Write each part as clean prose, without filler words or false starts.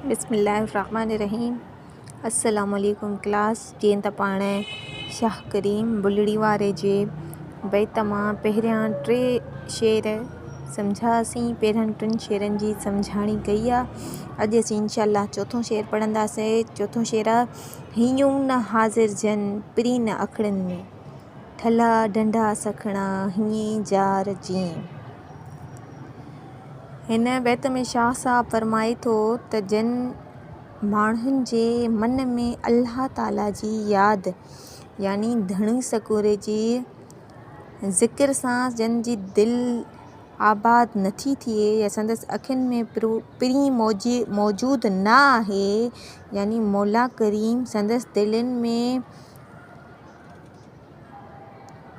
बिस्मिल्लाहिर्रहमानिर्रहीम। अस्सलामुअलैकुम क्लास। जीअं त पाण शाह करीम बुलड़ी वारे जे बैत मां पहिरियां 3 शेर सम्झासीं। पहिरियनि 3 शेरनि जी सम्झाणी कई आहे। अॼु असीं इंशाअल्लाह चौथों शेर पढ़ंदासीं। चौथों शेर आहे, हीयूं न हाज़िर जन पिरी न अखड़नि में, ठला डंडा सखणा हीअं जार जीअं। हिन बैत में शाह साहब फरमाए थो त जन माण्हुनि जे मन में अल्लाह ताला जी यादि यानी धणी सकोरे जी ज़िक्र सां जन जी दिलि आबाद नथी थिए या संदसि अखियुनि में पिरी मौजूदु न आहे, यानी मौला करीम संदसि दिलनि में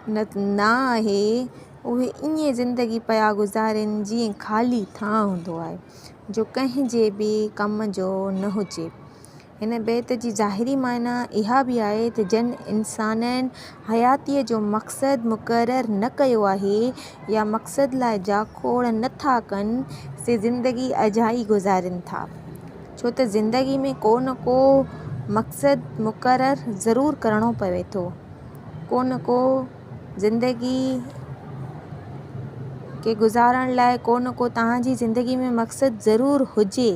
न आहे, उहे ईअं ज़िंदगी पिया गुज़ारनि जीअं ख़ाली थां हूंदो आहे जो कंहिंजे बि कम जो न हुजे। हिन बैत जी ज़ाहिरी माना इहा बि आहे त जन इंसाननि हयातीअ जो मक़सदु मुक़ररु न कयो आहे या मक़सद लाइ जा खोड़ नथा कनि, से ज़िंदगी अजाई गुज़ारनि था। छो त ज़िंदगी में को न को मक़सदु मुक़ररु ज़रूरु करिणो पवे थो। को न को ज़िंदगी के गुज़ारण लाइ को न को तव्हांजी ज़िंदगी में मक़सदु ज़रूरु हुजे।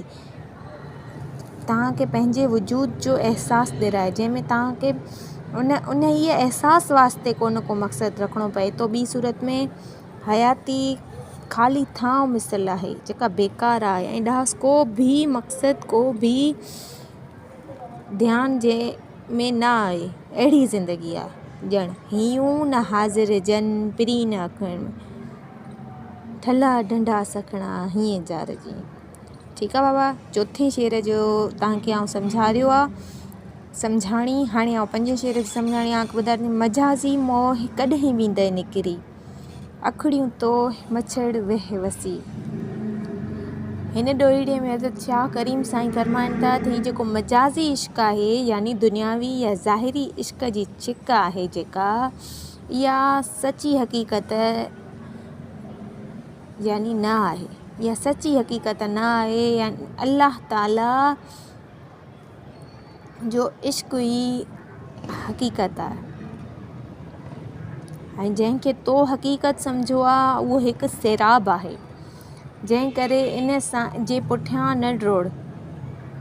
तव्हांखे पंहिंजे वजूद जो अहसासु ॾिराए, जंहिंमें तव्हांखे उन हीअ अहसासु वास्ते को न को मक़सदु रखिणो पए थो। ॿी सूरत में हयाती ख़ाली थांव मिसल आहे जेका बेकार आहे ऐं ॾास को बि मक़सदु को बि ध्यानु जे में न आहे, अहिड़ी ज़िंदगी आहे। ॼण हीयूं न हाज़िर जन पिरी न अखड़नि में, ठला डंडा सखणा हीअं जार जी। ठीकु आहे बाबा। चौथे शेर जो तव्हांखे आउं सम्झारियो आहे सम्झाणी। हाणे आउं 5 शेर जी सम्झाणी आंख ॿुधाईंदी। मजाज़ी मोह कॾहिं वेंदे निकिरी, अखड़ियूं तो मछड़ वेह वसी। हिन ॾोहीड़े में हज़रत शाह करीम साईं फरमाइनि था त हीउ जेको मजाज़ी इश्क़ आहे यानी दुनियावी या ज़ाहिरी इश्क़ जी छिक आहे जेका, इहा सची हक़ीक़त यानी न आहे। इहा सची हक़ीक़त न आहे, यानी अल्लाह ताला जो इश्क़ ई हक़ीक़त आहे। ऐं जंहिंखे तो हक़ीक़त सम्झो आहे उहो हिकु सैराब आहे, जंहिं करे इन सां जे पुठियां न डोड़।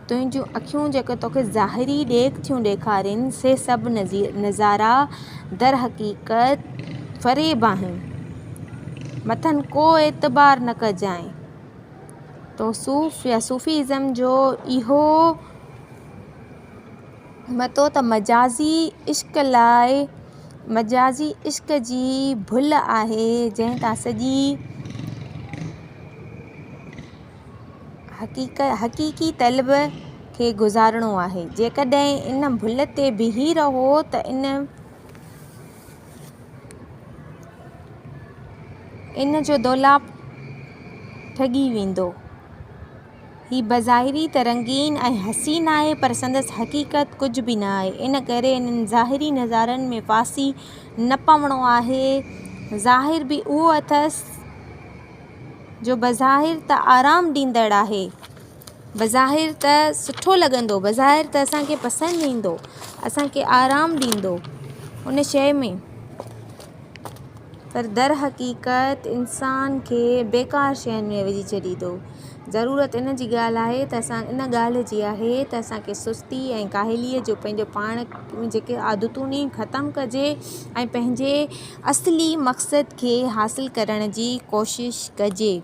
तुंहिंजूं अखियूं जेके तोखे ज़ाहिरी ॾेख थियूं ॾेखारीनि, से सभु नज़ारा दर हक़ीक़त फ़रेब आहिनि, मथनि को एतबार न कजांइ। तो सूफ़ या सूफ़ीज़म जो इहो मतो त मजाज़ी इश्क़ लाइ मजाज़ी इश्क़ जी भुल आहे, जंहिं तां सॼी हक़ीक़ी तलब खे गुज़ारणो आहे। जेकॾहिं इन भुल ते बीही रहो त इन जो दौलाप ठगी वेंदो। ही बज़ाहिरी त रंगीन ऐं हसीन आहे, पर संदसि हक़ीक़त कुझु बि न आहे। इन करे इन्हनि ज़ाहिरी नज़ारनि में फासी न पवणो आहे। ज़ाहिर बि उहो अथसि जो बज़ाहिर त आराम ॾींदड़ आहे, बज़ाहिर त सुठो लॻंदो, बज़ाहिर त असांखे पसंदि ईंदो, असांखे आराम ॾींदो उन शइ में, पर दर हक़ीक़त इंसान खे बेकार शयुनि में विझी छॾींदो। ज़रूरत इन जी ॻाल्हि आहे त इन ॻाल्हि जी आहे त असांखे सुस्ती ऐं काहिलीअ जो पंहिंजो पाण जेके आदतूं नी ख़तमु कजे ऐं पंहिंजे असली मक़सद खे हासिल करण जी कोशिश कजे।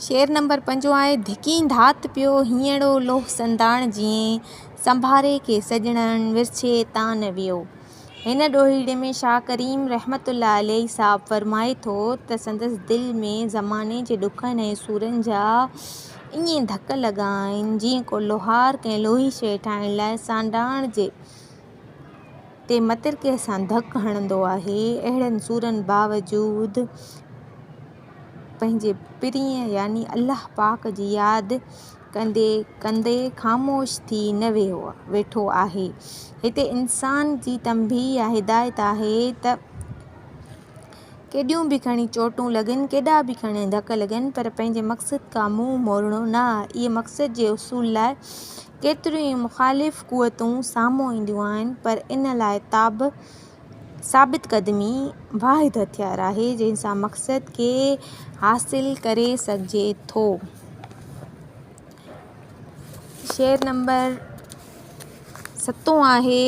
शेर नंबर 5 आहे, धिकी धात पियो हीअड़ो लोह संदाण जीअं, संभारे के सजणनि विरछे तां न वियो। हिन ॾोहीड़े में शाह करीम रहमतुल्लाह अलैहि साहब फरमाए थो त संदसि दिलि में ज़माने जे ॾुखनि ऐं सूरनि जा ईअं धक लॻा आहिनि जीअं को लोहार कंहिं लोही शइ ठाहिण लाइ सांडाण जे ते मतिरके सां धक हणंदो आहे। अहिड़नि सूरनि बावजूदु पंहिंजे पिरीअ यानी अल्लाह पाक जी यादि कंदे कंदे ख़ामोश थी न वेठो आहे। हिते इंसान जी तंबीह या हिदायत आहे त केॾियूं बि खणी चोटूं लॻनि, केॾा बि खणी धक लॻनि, पर पंहिंजे मक़सद खां मुंहुं मोड़णो न आहे। इहे मक़सद जे उसूल लाइ केतिरियूं ई मुख़ालिफ़ क़ुवतूं साम्हूं ईंदियूं आहिनि, पर इन लाइ साबित क़दमी वाहिद हथियार आहे जंहिंसां मक़सद खे हासिल करे सघिजे थो। शेर नंबर 7 आहे